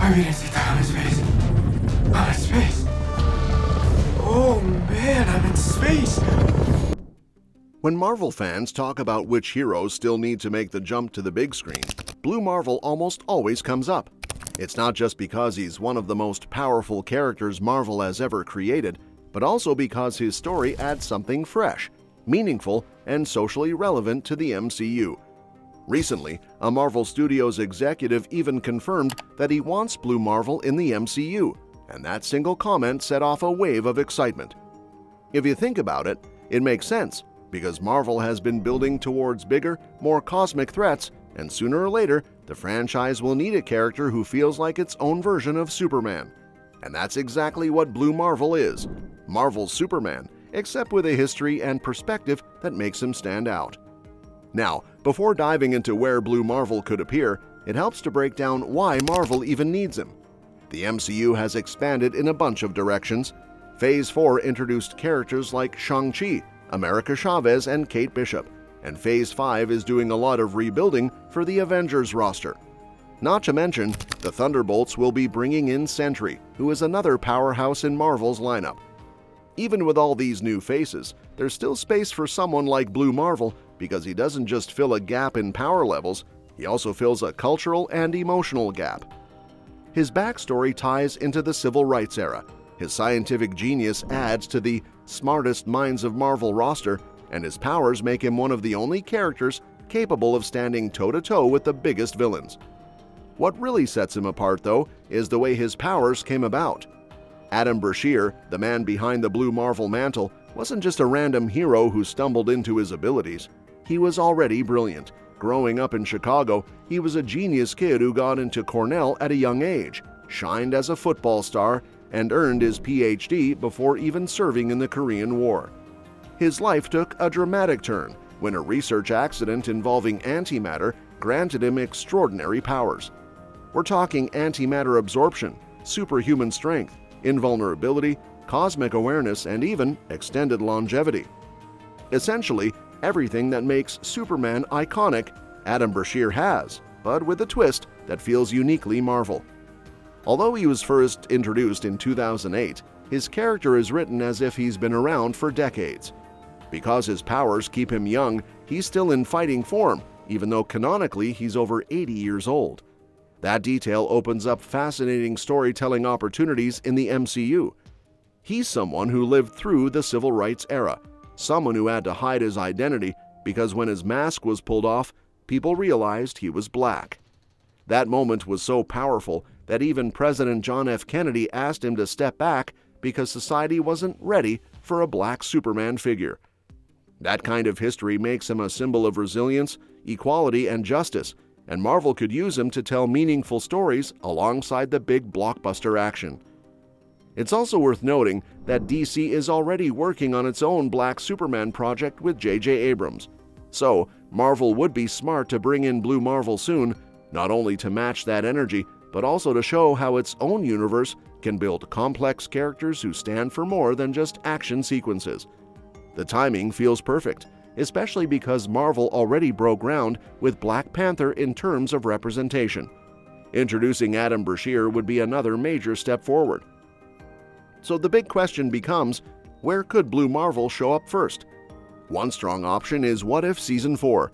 I mean, I'm in space. I'm in space. Oh man, I'm in space. When Marvel fans talk about which heroes still need to make the jump to the big screen, Blue Marvel almost always comes up. It's not just because he's one of the most powerful characters Marvel has ever created, but also because his story adds something fresh, meaningful, and socially relevant to the MCU. Recently, a Marvel Studios executive even confirmed that he wants Blue Marvel in the MCU, and that single comment set off a wave of excitement. If you think about it, it makes sense, because Marvel has been building towards bigger, more cosmic threats, and sooner or later, the franchise will need a character who feels like its own version of Superman. And that's exactly what Blue Marvel is, Marvel's Superman, except with a history and perspective that makes him stand out. Now, before diving into where Blue Marvel could appear, it helps to break down why Marvel even needs him. The MCU has expanded in a bunch of directions. Phase 4 introduced characters like Shang-Chi, America Chavez, and Kate Bishop, and Phase 5 is doing a lot of rebuilding for the Avengers roster. Not to mention, the Thunderbolts will be bringing in Sentry, who is another powerhouse in Marvel's lineup. Even with all these new faces, there's still space for someone like Blue Marvel because he doesn't just fill a gap in power levels, he also fills a cultural and emotional gap. His backstory ties into the Civil Rights era. His scientific genius adds to the smartest minds of Marvel roster, and his powers make him one of the only characters capable of standing toe-to-toe with the biggest villains. What really sets him apart, though, is the way his powers came about. Adam Brashear, the man behind the Blue Marvel mantle, wasn't just a random hero who stumbled into his abilities. He was already brilliant. Growing up in Chicago, he was a genius kid who got into Cornell at a young age, shined as a football star, and earned his PhD before even serving in the Korean War. His life took a dramatic turn when a research accident involving antimatter granted him extraordinary powers. We're talking antimatter absorption, superhuman strength, invulnerability, cosmic awareness, and even extended longevity. Essentially, everything that makes Superman iconic, Adam Brashear has, but with a twist that feels uniquely Marvel. Although he was first introduced in 2008, his character is written as if he's been around for decades. Because his powers keep him young, he's still in fighting form, even though canonically he's over 80 years old. That detail opens up fascinating storytelling opportunities in the MCU. He's someone who lived through the Civil Rights era, someone who had to hide his identity because when his mask was pulled off, people realized he was black. That moment was so powerful that even President John F. Kennedy asked him to step back because society wasn't ready for a black Superman figure. That kind of history makes him a symbol of resilience, equality, and justice, and Marvel could use him to tell meaningful stories alongside the big blockbuster action. It's also worth noting that DC is already working on its own Black Superman project with J.J. Abrams. So, Marvel would be smart to bring in Blue Marvel soon, not only to match that energy, but also to show how its own universe can build complex characters who stand for more than just action sequences. The timing feels perfect, especially because Marvel already broke ground with Black Panther in terms of representation. Introducing Adam Brashear would be another major step forward. So the big question becomes, where could Blue Marvel show up first? One strong option is What If Season 4.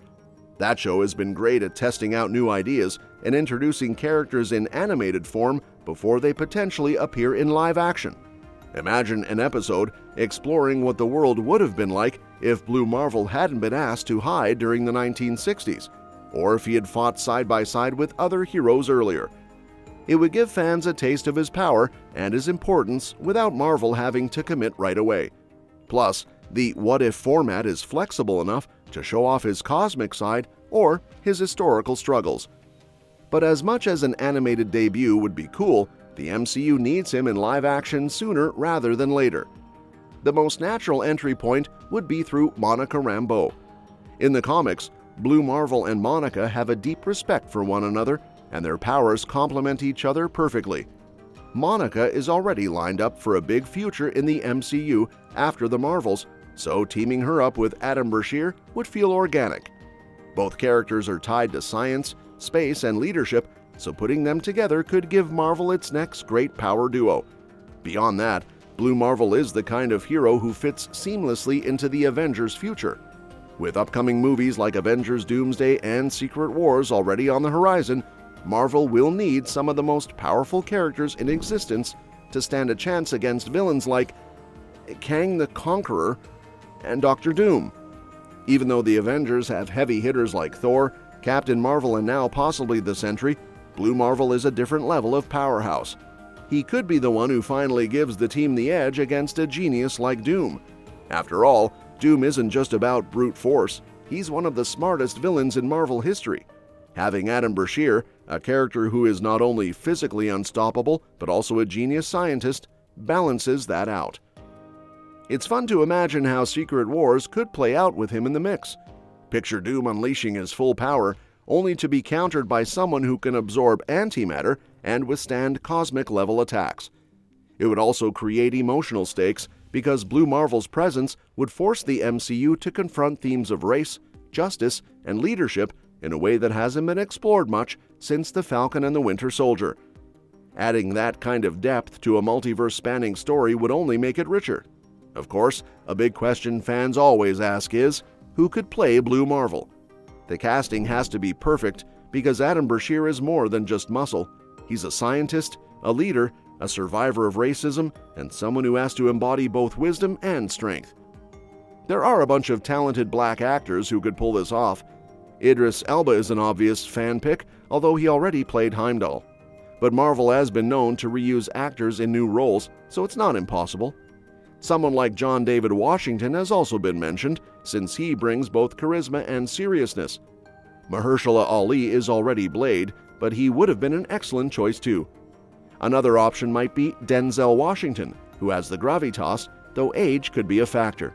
That show has been great at testing out new ideas and introducing characters in animated form before they potentially appear in live action. Imagine an episode exploring what the world would have been like if Blue Marvel hadn't been asked to hide during the 1960s, or if he had fought side by side with other heroes earlier. It would give fans a taste of his power and his importance without Marvel having to commit right away. Plus, the What If format is flexible enough to show off his cosmic side or his historical struggles. But as much as an animated debut would be cool, the MCU needs him in live action sooner rather than later. The most natural entry point would be through Monica Rambeau. In the comics, Blue Marvel and Monica have a deep respect for one another, and their powers complement each other perfectly. Monica is already lined up for a big future in the MCU after the Marvels, so teaming her up with Adam Brashear would feel organic. Both characters are tied to science, space, and leadership, so putting them together could give Marvel its next great power duo. Beyond that, Blue Marvel is the kind of hero who fits seamlessly into the Avengers' future. With upcoming movies like Avengers Doomsday and Secret Wars already on the horizon, Marvel will need some of the most powerful characters in existence to stand a chance against villains like Kang the Conqueror and Doctor Doom. Even though the Avengers have heavy hitters like Thor, Captain Marvel, and now possibly the Sentry, Blue Marvel is a different level of powerhouse. He could be the one who finally gives the team the edge against a genius like Doom. After all, Doom isn't just about brute force, he's one of the smartest villains in Marvel history. Having Adam Brashear, a character who is not only physically unstoppable but also a genius scientist, balances that out. It's fun to imagine how Secret Wars could play out with him in the mix. Picture Doom unleashing his full power, only to be countered by someone who can absorb antimatter and withstand cosmic-level attacks. It would also create emotional stakes because Blue Marvel's presence would force the MCU to confront themes of race, justice, and leadership in a way that hasn't been explored much since The Falcon and the Winter Soldier. Adding that kind of depth to a multiverse-spanning story would only make it richer. Of course, a big question fans always ask is, who could play Blue Marvel? The casting has to be perfect because Adam Brashear is more than just muscle. He's a scientist, a leader, a survivor of racism, and someone who has to embody both wisdom and strength. There are a bunch of talented black actors who could pull this off. Idris Elba is an obvious fan pick, although he already played Heimdall. But Marvel has been known to reuse actors in new roles, so it's not impossible. Someone like John David Washington has also been mentioned, since he brings both charisma and seriousness. Mahershala Ali is already Blade, but he would have been an excellent choice too. Another option might be Denzel Washington, who has the gravitas, though age could be a factor.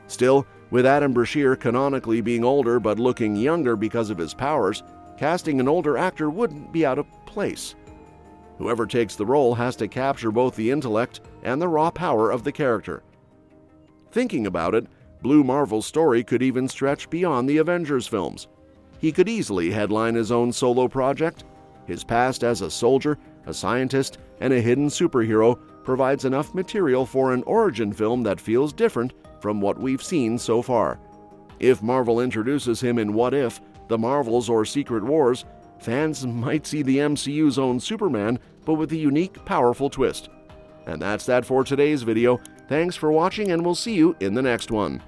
Still, with Adam Brashear canonically being older but looking younger because of his powers, casting an older actor wouldn't be out of place. Whoever takes the role has to capture both the intellect and the raw power of the character. Thinking about it, Blue Marvel's story could even stretch beyond the Avengers films. He could easily headline his own solo project. His past as a soldier, a scientist, and a hidden superhero provides enough material for an origin film that feels different from what we've seen so far. If Marvel introduces him in What If, The Marvels, or Secret Wars, fans might see the MCU's own Superman, but with a unique, powerful twist. And that's that for today's video. Thanks for watching, and we'll see you in the next one.